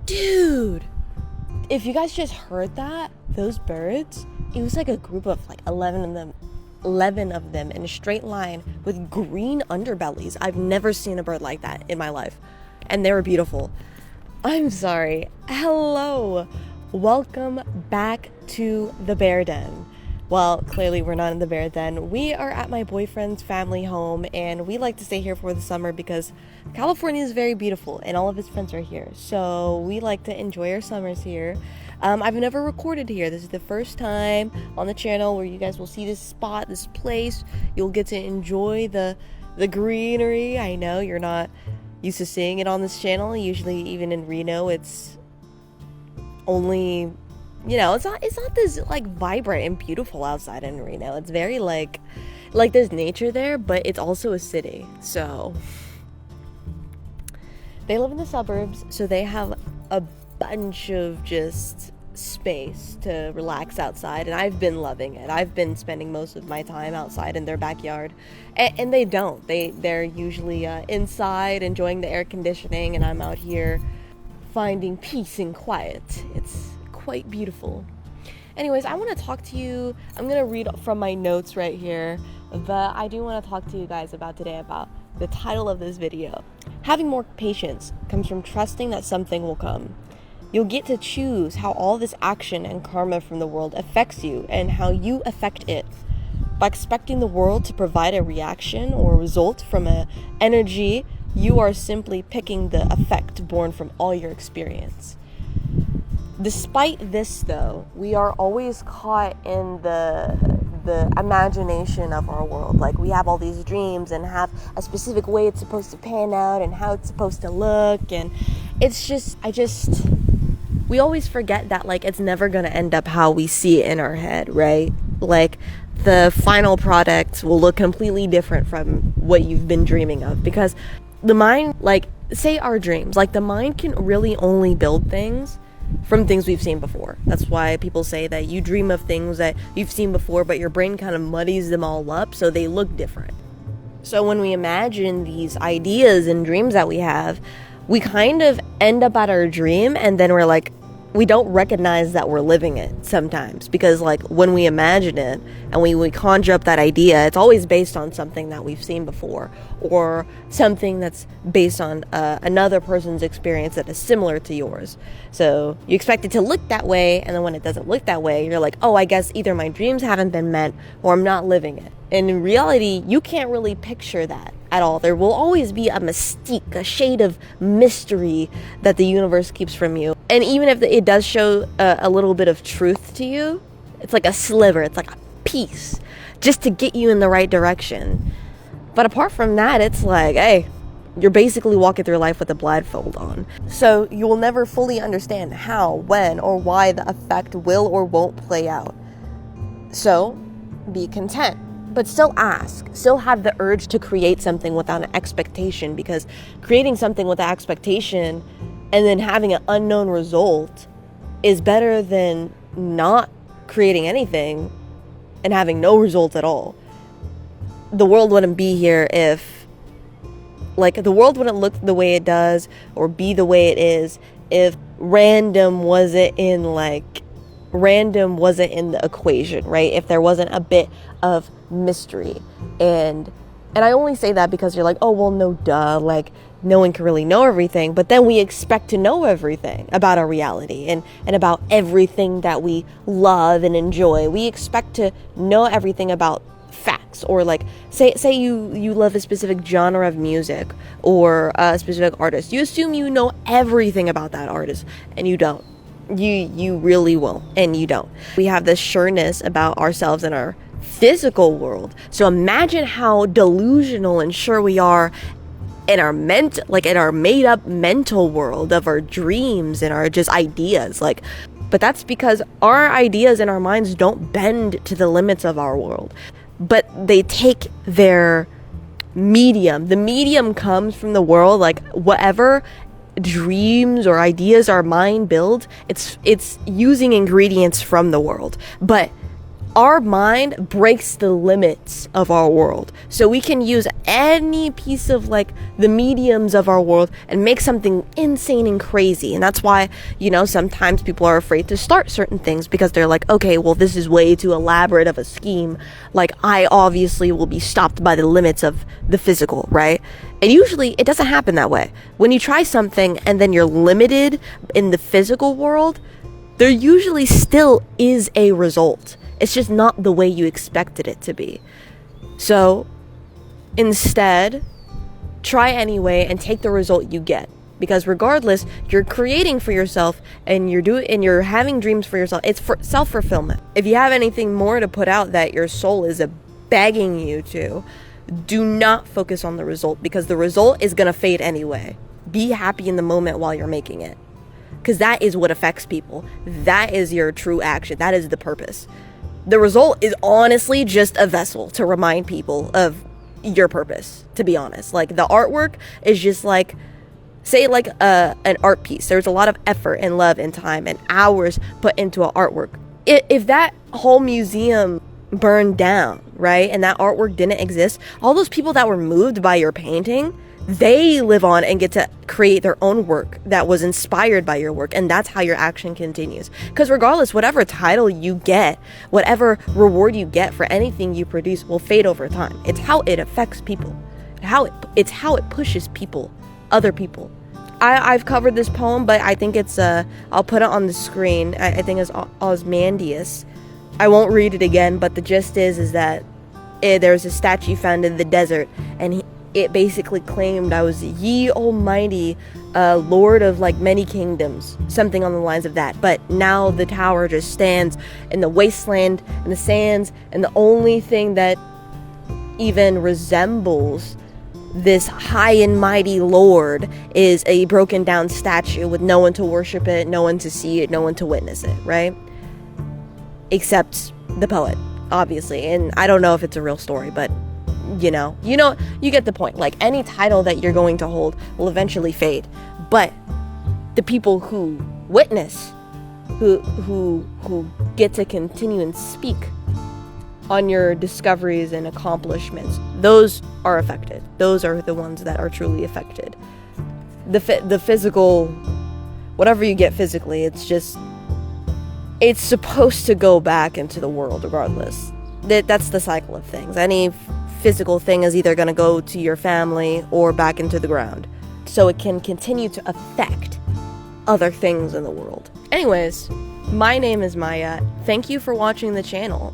Dude, if you guys just heard that, those birds, it was like a group of like 11 of them in a straight line with green underbellies. I've never seen a bird like that in my life, and they were beautiful. I'm sorry. Hello. Welcome back to the Bear Den. Well, clearly we're not in the Bear Den. We are at my boyfriend's family home, and we like to stay here for the summer because California is very beautiful and all of his friends are here. So we like to enjoy our summers here. I've never recorded here. This is the first time on the channel where you guys will see this spot, this place. You'll get to enjoy the greenery. I know you're not used to seeing it on this channel. Usually even in Reno, it's only, you know, it's not this like vibrant and beautiful outside in Reno. It's very like there's nature there, but it's also a city. So they live in the suburbs, so they have a bunch of just space to relax outside, and I've been loving it. I've been spending most of my time outside in their backyard, and they don't. They're usually inside enjoying the air conditioning, and I'm out here finding peace and quiet. It's quite beautiful. Anyways, I want to talk to you. I'm going to read from my notes right here, but I do want to talk to you guys about today about the title of this video. Having more patience comes from trusting that something will come. You'll get to choose how all this action and karma from the world affects you and how you affect it. By expecting the world to provide a reaction or a result from an energy, you are simply picking the effect born from all your experience. Despite this, though, we are always caught in the imagination of our world. Like, we have all these dreams and have a specific way it's supposed to pan out and how it's supposed to look, and it's just, we always forget that, like, it's never going to end up how we see it in our head, right? Like, the final product will look completely different from what you've been dreaming of, because the mind, like, say our dreams, like, the mind can really only build things from things we've seen before. That's why people say that you dream of things that you've seen before, but your brain kind of muddies them all up so they look different. So when we imagine these ideas and dreams that we have, we kind of end up at our dream, and then we're like, we don't recognize that we're living it sometimes, because like when we imagine it and we conjure up that idea, it's always based on something that we've seen before, or something that's based on another person's experience that is similar to yours. So you expect it to look that way, and then when it doesn't look that way, you're like, oh, I guess either my dreams haven't been met or I'm not living it. And in reality, you can't really picture that at all. There will always be a mystique, a shade of mystery that the universe keeps from you. And even if it does show a little bit of truth to you, it's like a sliver, it's like a piece, just to get you in the right direction. But apart from that, it's like, hey, you're basically walking through life with a blindfold on. So you will never fully understand how, when, or why the effect will or won't play out. So be content. But still ask, still have the urge to create something without an expectation, because creating something without expectation and then having an unknown result is better than not creating anything and having no result at all. The world wouldn't be here if, like, the world wouldn't look the way it does or be the way it is if random wasn't in the equation, right? If there wasn't a bit of mystery. And I only say that because you're like, oh, well, no, duh, like, no one can really know everything. But then we expect to know everything about our reality and about everything that we love and enjoy. We expect to know everything about facts, or like, say you love a specific genre of music or a specific artist. You assume you know everything about that artist, and you don't. You really will, and you don't. We have this sureness about ourselves in our physical world. So imagine how delusional and sure we are in our in our made up mental world of our dreams and our just ideas. Like, but that's because our ideas and our minds don't bend to the limits of our world, but they take their medium. The medium comes from the world, like whatever dreams or ideas our mind builds, it's using ingredients from the world. But Our mind breaks the limits of our world. So we can use any piece of like the mediums of our world and make something insane and crazy. And that's why, sometimes people are afraid to start certain things because they're like, okay, well, this is way too elaborate of a scheme. Like, I obviously will be stopped by the limits of the physical, right? And usually it doesn't happen that way. When you try something and then you're limited in the physical world, there usually still is a result. It's just not the way you expected it to be. So instead, try anyway and take the result you get. Because regardless, you're creating for yourself and you're having dreams for yourself. It's for self-fulfillment. If you have anything more to put out that your soul is begging you to, do not focus on the result, because the result is going to fade anyway. Be happy in the moment while you're making it. Because that is what affects people. That is your true action. That is the purpose. The result is honestly just a vessel to remind people of your purpose, to be honest. Like, the artwork is just like, say like an art piece. There's a lot of effort and love and time and hours put into an artwork. If that whole museum burned down, right, and that artwork didn't exist, all those people that were moved by your painting, they live on and get to create their own work that was inspired by your work. And that's how your action continues. Because regardless, whatever title you get, whatever reward you get for anything you produce will fade over time. It's how it affects people. It's how it pushes people, other people. I've covered this poem, but I think it's I'll put it on the screen. I think it's Ozymandias. I won't read it again, but the gist is that there's a statue found in the desert, and it basically claimed, I was ye almighty lord of like many kingdoms, something on the lines of that. But now the tower just stands in the wasteland and the sands, and the only thing that even resembles this high and mighty lord is a broken down statue with no one to worship it, no one to see it, no one to witness it, right? Except the poet, obviously. And I don't know if it's a real story, but you get the point. Like, any title that you're going to hold will eventually fade, but the people who witness, who get to continue and speak on your discoveries and accomplishments, those are affected. Those are the ones that are truly affected. The physical, whatever you get physically, it's supposed to go back into the world regardless. That's the cycle of things. Any physical thing is either going to go to your family or back into the ground, so it can continue to affect other things in the world. Anyways, my name is Maya. Thank you for watching the channel.